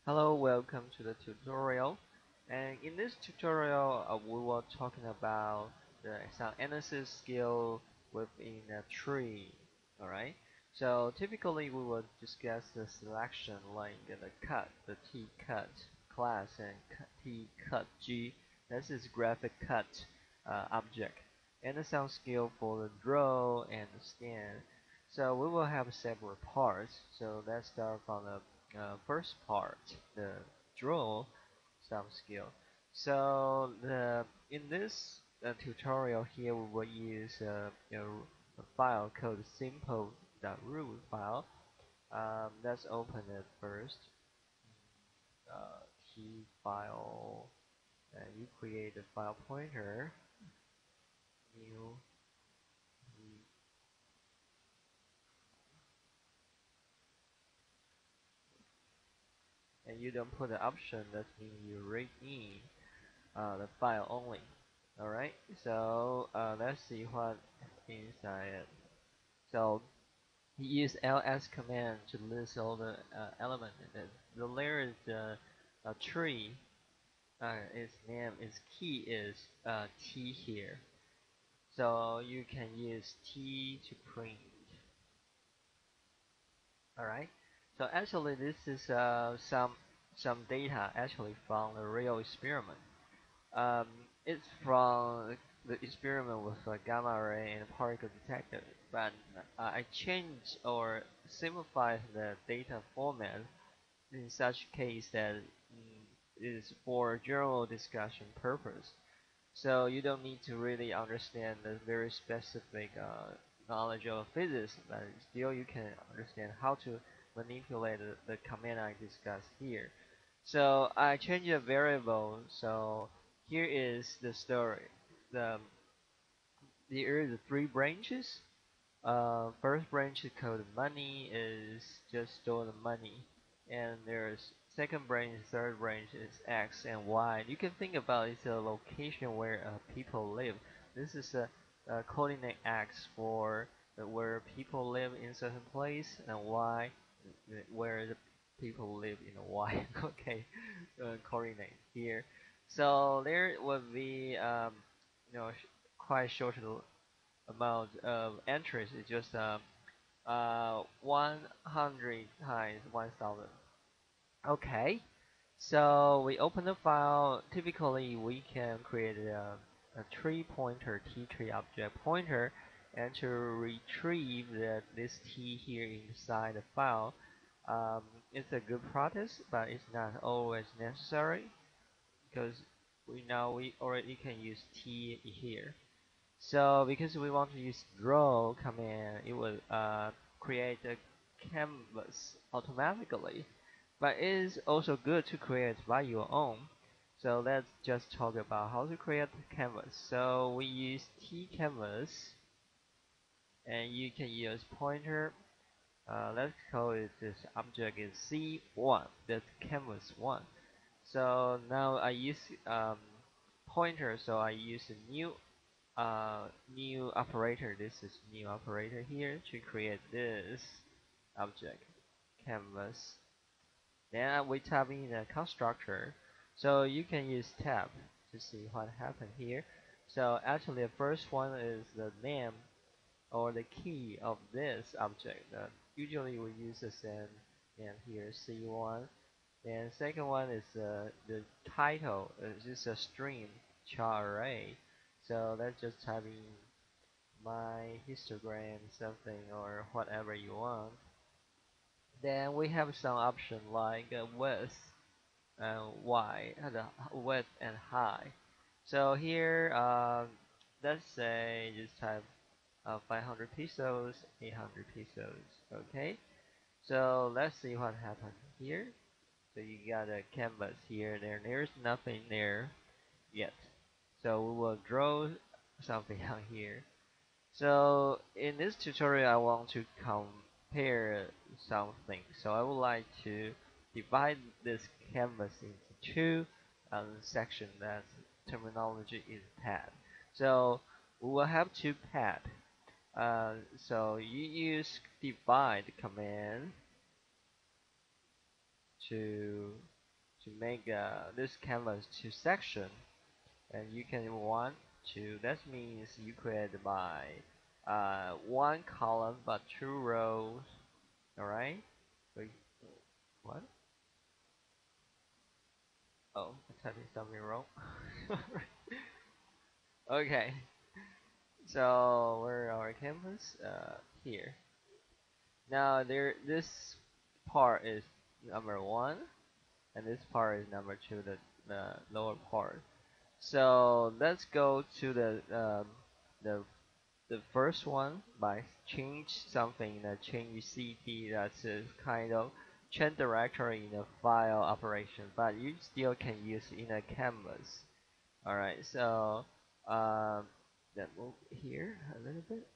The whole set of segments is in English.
Hello, welcome to the tutorial. And in this tutorial, we were talking about some analysis skill within a tree. All right. So typically, we will discuss the selection like the cut, the TCut class, and TCut G. This is graphic cut object, and some skill for the draw and the scan. So we will have several parts. So let's start from the first part, the draw some skill. So in this tutorial here, we will use a file called simple.root file. Let's open it first. Key file, and you create a file pointer, new, and you don't put the option. That means you read in the file only. Alright, so let's see what inside it. So you use ls command to list all the elements in it. The layer is a tree. Its name, its key is t here. So you can use t to print. Alright, so actually this is some data actually from a real experiment. Um, it's from the experiment with gamma ray and particle detector, but I changed or simplified the data format in such case that is for general discussion purpose. So you don't need to really understand the very specific knowledge of physics, but still you can understand how to manipulate the command I discussed here. So I changed a variable. So here is the story. The there is three branches. First branch is called money, is just store the money, and there's second branch, third branch is X and Y. You can think about it's a location where people live. This is a coordinate X for where people live in certain place, and Y where the people live in a Y. Okay, coordinate here. So there will be quite short amount of entries. It's just 100 times 1000. Okay, so we open the file. Typically, we can create a tree pointer, t tree object pointer, and to retrieve this t here inside the file. It's a good practice, but it's not always necessary because we already can use t here. So because we want to use draw command, it will create a canvas automatically. But it is also good to create by your own. So let's just talk about how to create the canvas. So we use t canvas, and you can use pointer. Let's call it this object is C1. That's canvas 1. So now I use pointer. So I use a new operator. This is new operator here to create this object canvas. Then we type in the constructor. So you can use tab to see what happened here. So actually the first one is the name or the key of this object. Usually we use the same and here C1. And second one is the title. It's just a string char array. So let's just type in my histogram something or whatever you want. Then we have some option like width and y, the width and height. So here, let's say just type 500 pesos, 800 pesos. Okay. So let's see what happened here. So you got a canvas here. There's nothing there yet. So we will draw something on here. So in this tutorial, I want to compare something. So I would like to divide this canvas into two sections. That terminology is pad. So we will have two pad. So you use divide command to to make this canvas two section, and you can want to. That means you create by one column but two rows. All right. So what? Oh, I'm typing something wrong. Okay. So where are our canvas? Here. Now this part is number one, and this part is number two, the lower part. So let's go to the the first one by change something in the change cd. That's a kind of change directory in a file operation, but you still can use in a canvas. All right, so then move here a little bit.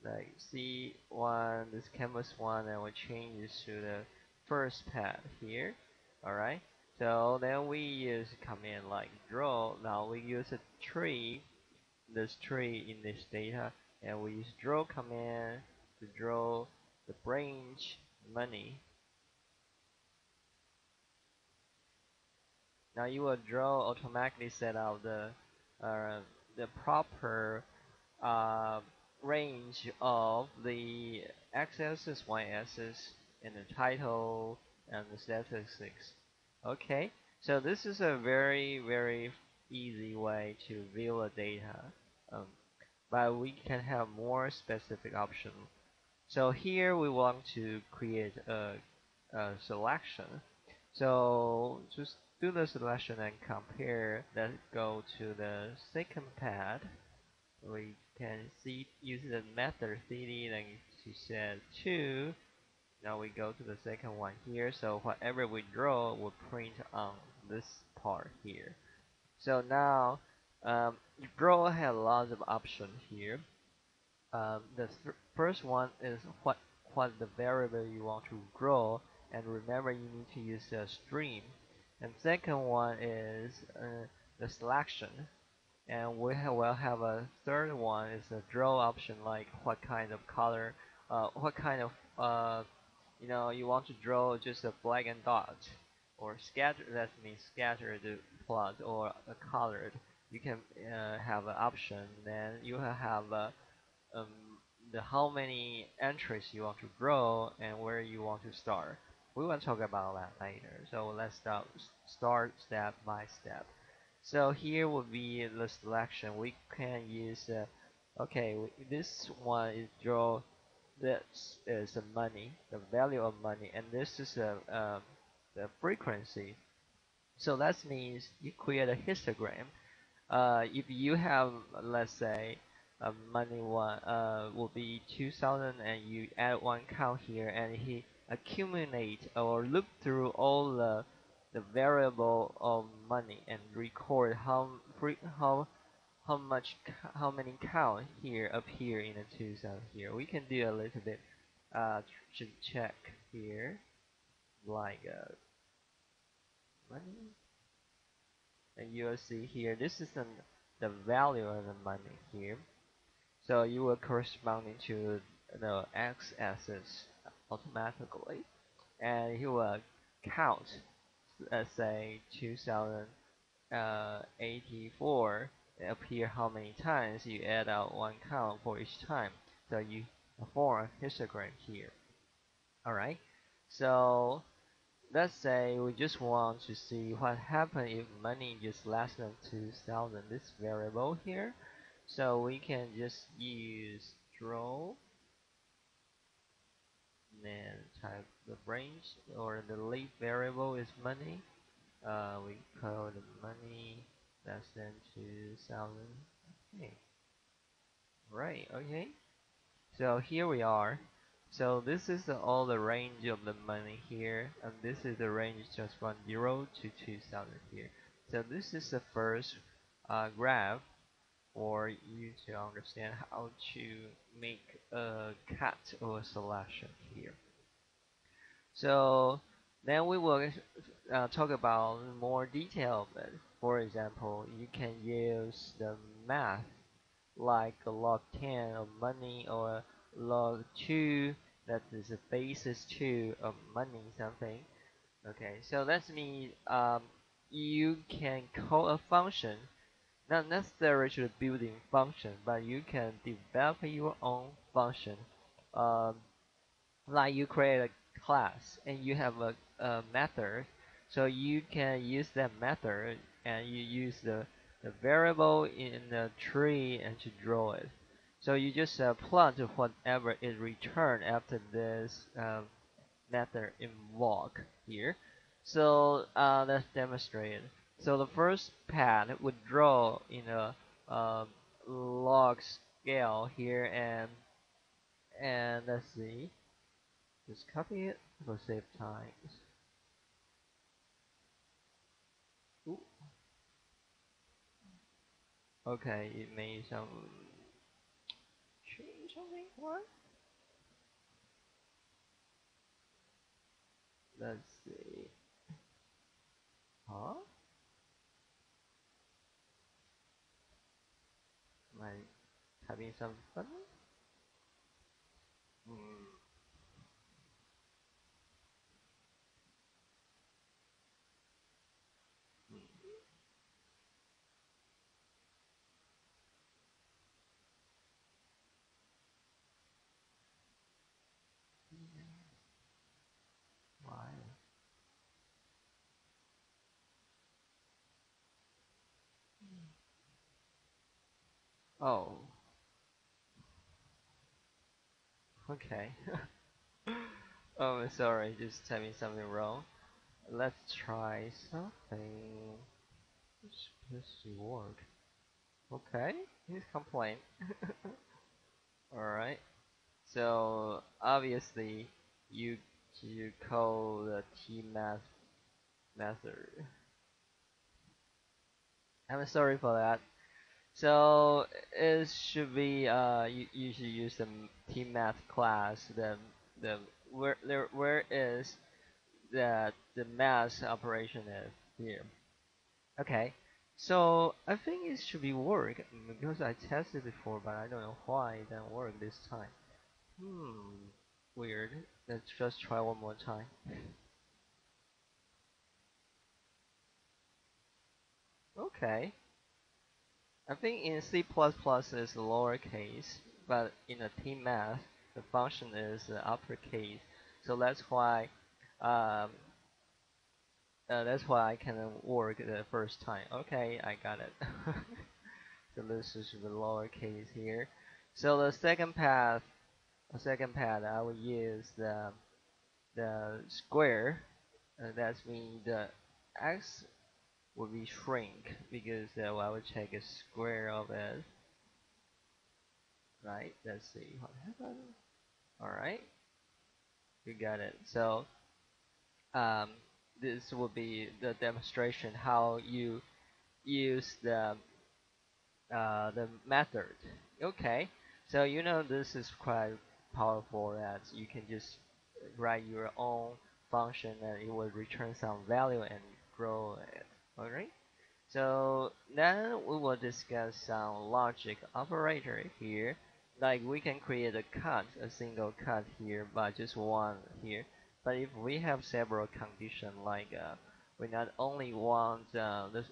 Like C1, this canvas one, and we change this to the first pad here. All right. So then we use command like draw. Now we use a tree, this tree in this data, and we use draw command to draw the branch money. Now you will draw automatically set out the proper uh, range of the x-axis, y-axis, and the title and the statistics. Okay, so this is a very easy way to view the data, um, but we can have more specific options. So here we want to create a selection. So just do the selection and compare. Let's go to the second pad. We can see use the method cd then to set 2. Now we go to the second one here, so whatever we draw will print on this part here. So now draw has lots of options here. The first one is what the variable you want to draw, and remember you need to use a stream. And second one is the selection, and will have a third one is a draw option, like what kind of color, what kind of you want to draw just a black and dot, or scatter. That means scattered plot or a colored. You can have an option. Then you will have um, the how many entries you want to draw and where you want to start. We will talk about that later. So let's start step by step. So here will be the selection. We can use, okay, this one is draw. This is the money, the value of money, and this is the frequency. So that means you create a histogram. If you have, let's say, money one will be 2,000, and you add one count here, and he accumulate or look through all the variable of money and record how much how many count here appear in the 2,000 here. We can do a little bit to check here, like money, and you'll see here this is the value of the money here. So you will corresponding to the x-axis automatically, and you will count, let's say 2084 appear how many times. You add out one count for each time, so you form a histogram here. Alright, so let's say we just want to see what happens if money is less than 2,000, this variable here. So we can just use draw, then type the range, or the leaf variable is money. We call the money less than 2,000. Okay. Right, okay. So here we are. So this is all the range of the money here, and this is the range just from 0 to 2,000 here. So this is the first graph for you to understand how to make a cut or a selection here. So then we will talk about more detail of it. For example, you can use the math like log 10 of money, or log 2, that is a basis 2 of money something. Okay, so that means you can call a function, not necessarily to the building function, but you can develop your own function. Um, like you create a class and you have a method, so you can use that method and you use the variable in the tree and to draw it. So you just plot whatever is returned after this method invoke here. So let's demonstrate. So the first path would draw in a log scale here, and let's see, just copy it for save time. Ooh. Okay, it made some change something. What? Let's see. Huh? Am I having some fun? Hmm. Why? Oh. Okay. Oh, sorry, just typing something wrong. Let's try something. This work. Okay, he's complain. Alright. So obviously you you call the T math method. I'm sorry for that. So it should be you should use the T math class. The where is the math operation is here. Okay. So I think it should be work because I tested before, but I don't know why it didn't work this time. Hmm. Weird. Let's just try one more time. Okay. I think in C++ is lowercase, but in a T math, the function is uppercase. So um, that's why I can work the first time. Okay, I got it. So this is the lowercase here. So the second path, I will use the square. That means the x will be shrink because I will take a square of it. Right? Let's see what happened. All right, you got it. So um, this will be the demonstration how you use the method. Okay, so this is quite powerful that you can just write your own function and it will return some value and grow it. Alright, so then we will discuss some logic operator here. Like we can create a single cut here, but just one here. But if we have several conditions, like we not only want the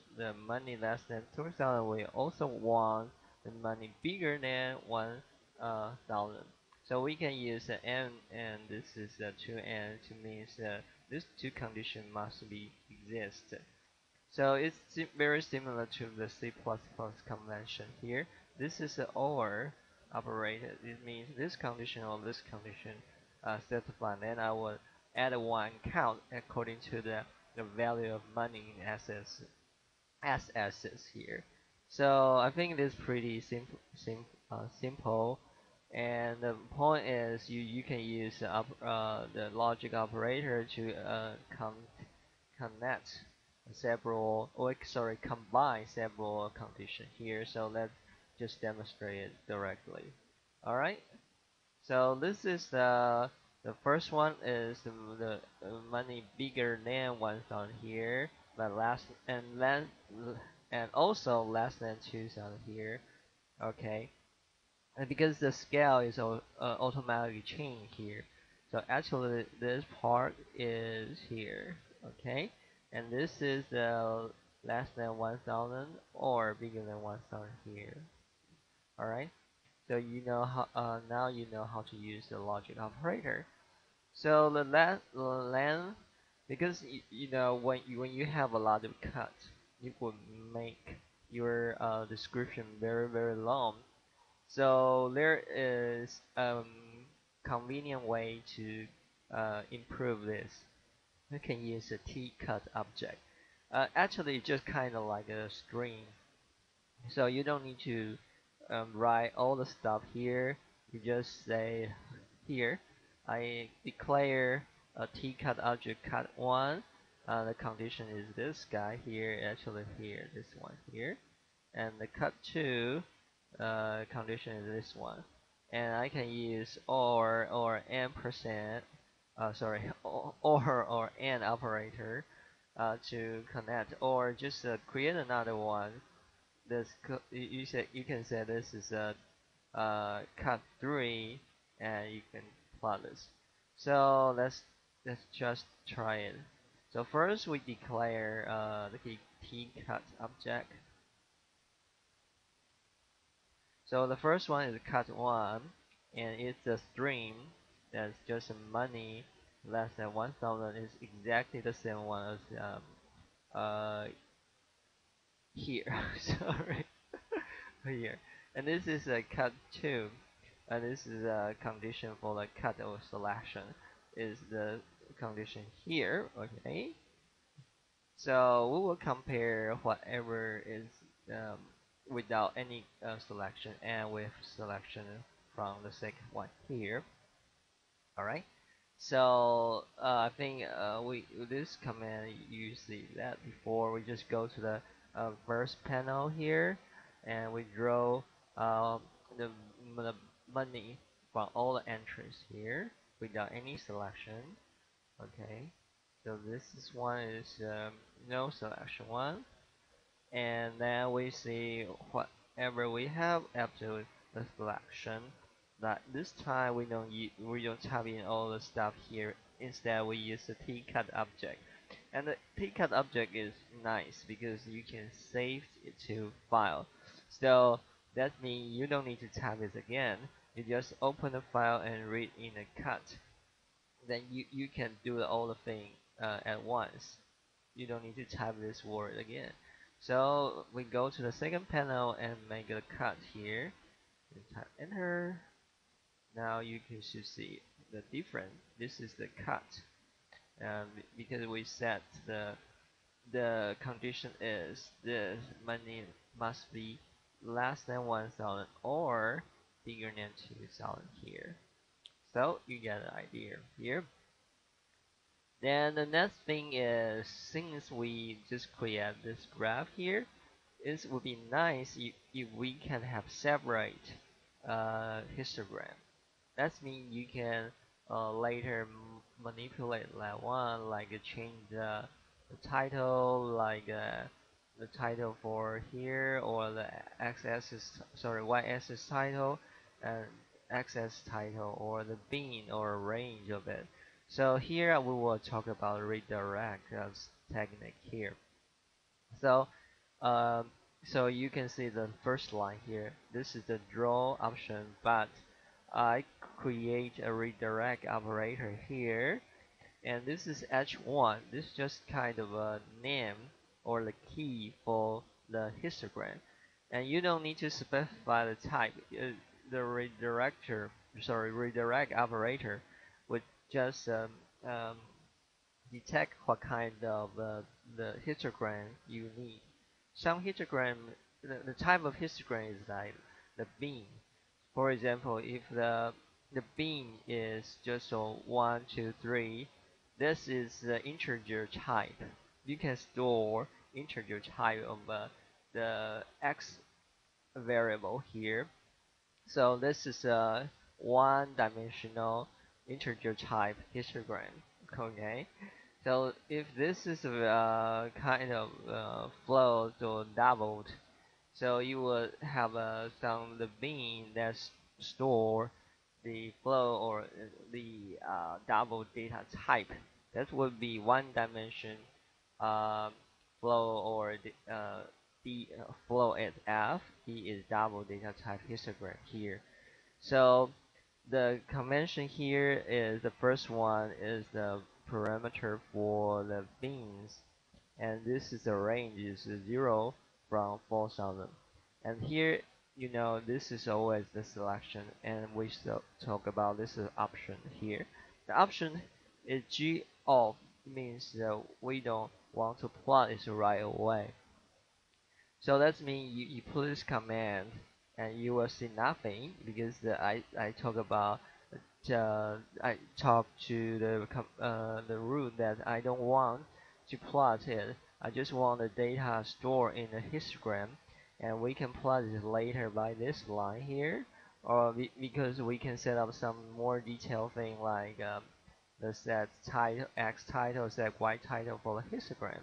money less than 2,000, we also want the money bigger than 1,000. So we can use the and this is the 2 and to means these two conditions must be exist. So it's very similar to the C++ convention here. This is the OR operator. It means this condition or this condition satisfied. Then I will add one count according to the value of money in assets as assets here. So I think this is pretty simple. And the point is you can use the logic operator to connect several, or sorry, combine several conditions here. So let's just demonstrate it directly. All right. So this is the first one is the money bigger than 1,000 here, but and also less than 2,000 here. Okay, and because the scale is automatically changed here, so actually this part is here. Okay, and this is less than 1000 or bigger than 1000 here. All right, so you know how now you know how to use the logic operator. So the length, because you know when you have a lot of cut, it would make your description very long. So there is convenient way to improve this. You can use a TCut object. Actually, it's just kind of like a string, so you don't need to write all the stuff here. You just say here, I declare a TCut object cut1. The condition is this guy here, actually here, this one here, and the cut2 condition is this one. And I can use or ampersand, sorry, or and operator to connect, or just create another one. This you can say this is a cut 3, and you can plot this. So let's just try it. So first we declare the TCut object. So the first one is cut1, and it's a string that's just money less than 1000. Is exactly the same one as here. Sorry, here. And this is a cut2, and this is a condition for the cut or selection. Is the condition here? Okay. So we will compare whatever is um, without any selection and with selection from the second one here. All right. So I think we this command you see that before. We just go to the first panel here, and we draw the, the money from all the entries here without any selection. Okay. So this is one is no selection one, and then we see whatever we have after the selection. That this time we don't type in all the stuff here. Instead, we use the TCut object, and the TCut object is nice because you can save it to file. So that means you don't need to type it again. You just open the file and read in a cut. Then you can do all the thing at once. You don't need to type this word again. So we go to the second panel and make a cut here. And type enter. Now you can see the difference. This is the cut, because we set the condition is the money must be less than 1000 or bigger than 2000 here. So you get an idea here. Then the next thing is, since we just create this graph here, it would be nice if we can have separate histogram. That means you can later manipulate that one, like change the title, like the title for here, or the y-axis title, and x-axis title, or the bin or range of it. So here we will talk about redirect as technique here. So um, so you can see the first line here. This is the draw option, but I create a redirect operator here, and this is H1. This is just kind of a name or the key for the histogram, and you don't need to specify the type. The redirect operator would just um, detect what kind of the histogram you need. Some histogram, the type of histogram is like the bin. For example, if the bin is just a 1, 2, 3, this is the integer type. You can store integer type of the x variable here. So this is a one-dimensional integer type histogram. Okay. So if this is kind of float or doubled, so you will have some the bin that store the flow or the double data type. That would be one dimension um, flow, or the flow at F. D is double data type histogram here. So the convention here is the first one is the parameter for the beans, and this is the range is 0 from 4000. And here, this is always the selection, and we still talk about this option here. The option is G off, means that we don't want to plot it right away. So that means you put this command and you will see nothing, because I talk about I talk to the root that I don't want to plot it. I just want the data stored in a histogram, and we can plot it later by this line here, or because we can set up some more detailed thing like the set title x title, set y title for the histogram.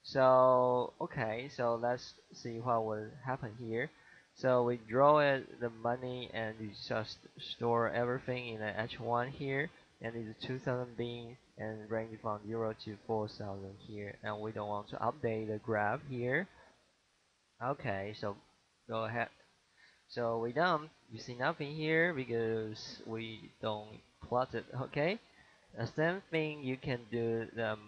So okay, so let's see what will happen here. So we draw it the money, and you just store everything in the H1 here, and it's 2000 being and range from 0 to 4000 here, and we don't want to update the graph here. Okay, so go ahead. So we done. You see nothing here because we don't plot it. Okay. The same thing you can do the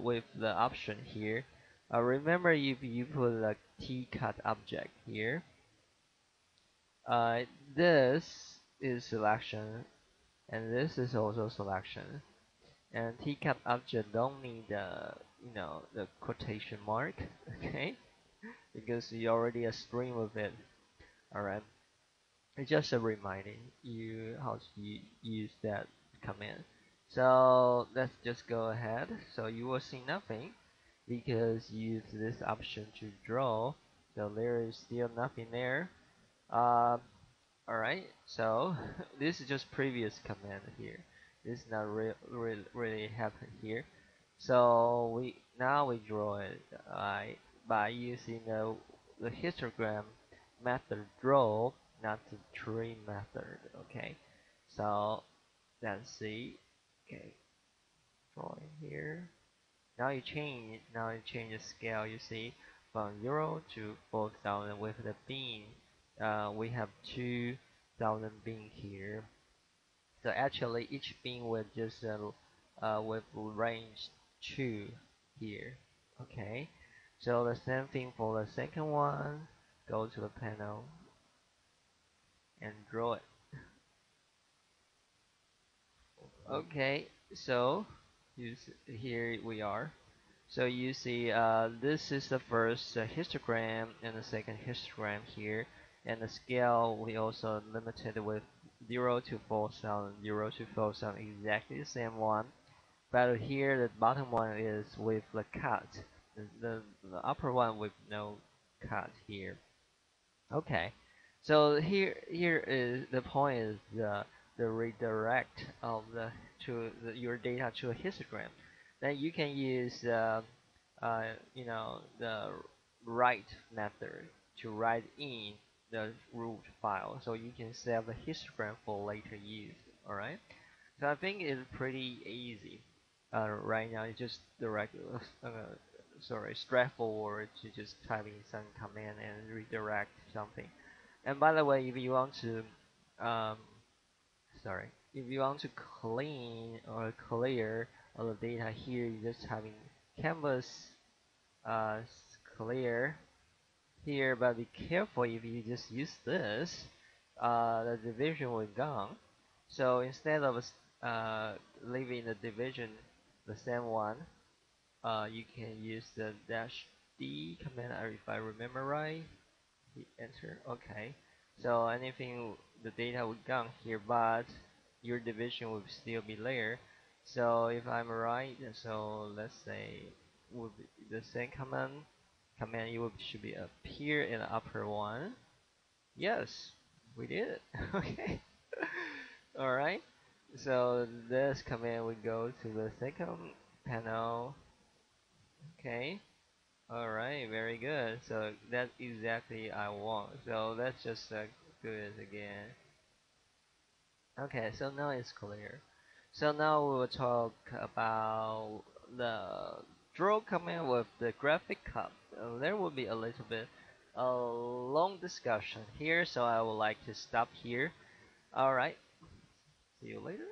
with the option here. Remember, if you put a TCut object here, this is selection, and this is also selection. And TCut object don't need the quotation mark, okay? Because you already a stream of it. All right. It's just a reminding you how to use that command. So let's just go ahead. So you will see nothing because you use this option to draw. So there is still nothing there. Alright, so this is just previous command here. This is not really happen here. So now we draw it by using the histogram method draw, not the tree method. Okay, so let's see. Okay, drawing here. Now you change the scale. You see, from 0 to 4000 with the bean. We have 2000 bean here. So actually, each bean will just with range 2 here. Okay. So the same thing for the second one. Go to the panel and draw it. Okay. So here we are. So you see, this is the first histogram and the second histogram here, and the scale we also limited with 0 to 4000, 0 to 4000, exactly the same one. But here the bottom one is with the cut, the upper one with no cut here. Okay, so here is the point is the redirect of your data to a histogram. Then you can use the write method to write in the root file, so you can save the histogram for later use. All right. So I think it's pretty easy. Right now, it's just straightforward to just type in some command and redirect something. And by the way, if you want to, um, if you want to clean or clear all the data here, you just having canvas uh, clear here, but be careful if you just use this, the division will gone. So instead of leaving the division the same one, you can use the dash D command, if I remember right. Hit enter. Okay. So anything the data will gone here, but your division will still be there. So if I'm right, so let's say would be the same command it should be appear in the upper one. Yes, we did it. Okay. All right. So this command would go to the second panel. Okay. All right. Very good. So that's exactly I want. So let's just do it again. Okay. So now it's clear. So now we will talk about the draw command with the graphic cup. There will be a little bit a long discussion here, so I would like to stop here. Alright, see you later.